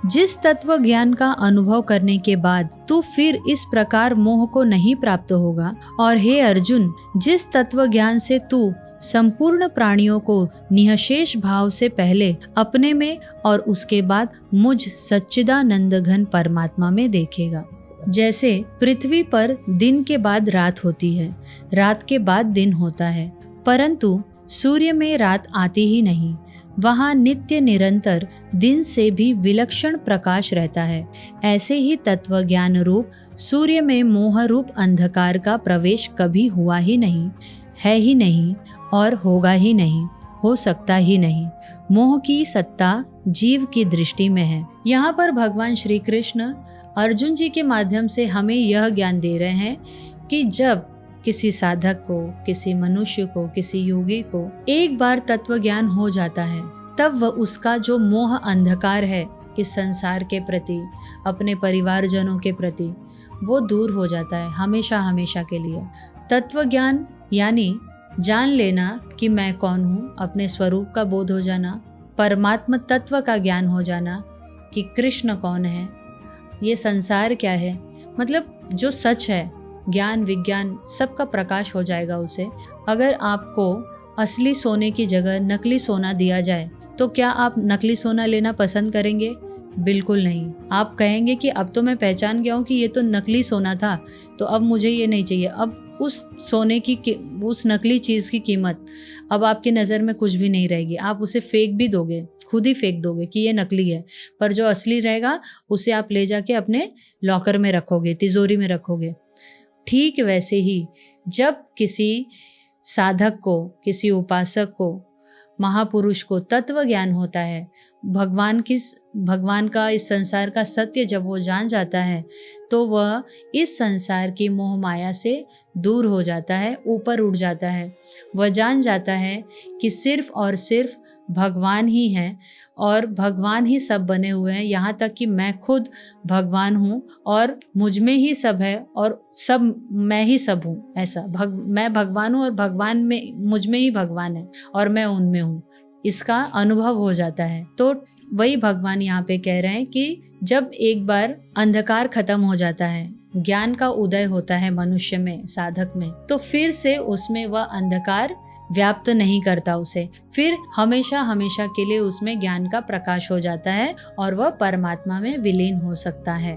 जिस तत्व ज्ञान का अनुभव करने के बाद तू फिर इस प्रकार मोह को नहीं प्राप्त होगा। और हे अर्जुन, जिस तत्व ज्ञान से तू संपूर्ण प्राणियों को निःशेष भाव से पहले अपने में और उसके बाद मुझ सच्चिदानंद घन परमात्मा में देखेगा। जैसे पृथ्वी पर दिन के बाद रात होती है, रात के बाद दिन होता है, परंतु सूर्य में रात आती ही नहीं। वहाँ नित्य निरंतर दिन से भी विलक्षण प्रकाश रहता है। ऐसे ही तत्व ज्ञान रूप सूर्य में मोह रूप अंधकार का प्रवेश कभी हुआ ही नहीं, है ही नहीं और होगा ही नहीं, हो सकता ही नहीं। मोह की सत्ता जीव की दृष्टि में है। यहाँ पर भगवान श्री कृष्ण अर्जुन जी के माध्यम से हमें यह ज्ञान दे रहे हैं कि जब किसी साधक को, किसी मनुष्य को, किसी योगी को एक बार तत्व ज्ञान हो जाता है, तब वह उसका जो मोह अंधकार है इस संसार के प्रति, अपने परिवारजनों के प्रति, वो दूर हो जाता है हमेशा हमेशा के लिए। तत्व ज्ञान यानी जान लेना कि मैं कौन हूँ, अपने स्वरूप का बोध हो जाना, परमात्म तत्व का ज्ञान हो जाना कि कृष्ण कौन है, ये संसार क्या है, मतलब जो सच है, ज्ञान विज्ञान सबका प्रकाश हो जाएगा उसे। अगर आपको असली सोने की जगह नकली सोना दिया जाए तो क्या आप नकली सोना लेना पसंद करेंगे? बिल्कुल नहीं। आप कहेंगे कि अब तो मैं पहचान गया हूँ कि ये तो नकली सोना था, तो अब मुझे ये नहीं चाहिए। अब उस सोने की, उस नकली चीज़ की कीमत अब आपकी नज़र में कुछ भी नहीं रहेगी। आप उसे फेंक भी दोगे, खुद ही फेंक दोगे कि ये नकली है, पर जो असली रहेगा उसे आप ले जाके अपने लॉकर में रखोगे, तिजोरी में रखोगे। ठीक वैसे ही जब किसी साधक को, किसी उपासक को, महापुरुष को तत्व ज्ञान होता है, भगवान का इस संसार का सत्य जब वो जान जाता है, तो वह इस संसार की मोह माया से दूर हो जाता है, ऊपर उठ जाता है। वह जान जाता है कि सिर्फ और सिर्फ भगवान ही हैं और भगवान ही सब बने हुए हैं, यहाँ तक कि मैं खुद भगवान हूँ और मुझ में ही सब है और सब मैं ही सब हूँ। ऐसा मैं भगवान हूँ और भगवान में, मुझ में ही भगवान है और मैं उनमें हूँ, इसका अनुभव हो जाता है। तो वही भगवान यहाँ पे कह रहे हैं कि जब एक बार अंधकार खत्म हो जाता है, ज्ञान का उदय होता है मनुष्य में, साधक में, तो फिर से उसमें वह अंधकार व्याप्त नहीं करता उसे, फिर हमेशा हमेशा के लिए उसमें ज्ञान का प्रकाश हो जाता है और वह परमात्मा में विलीन हो सकता है।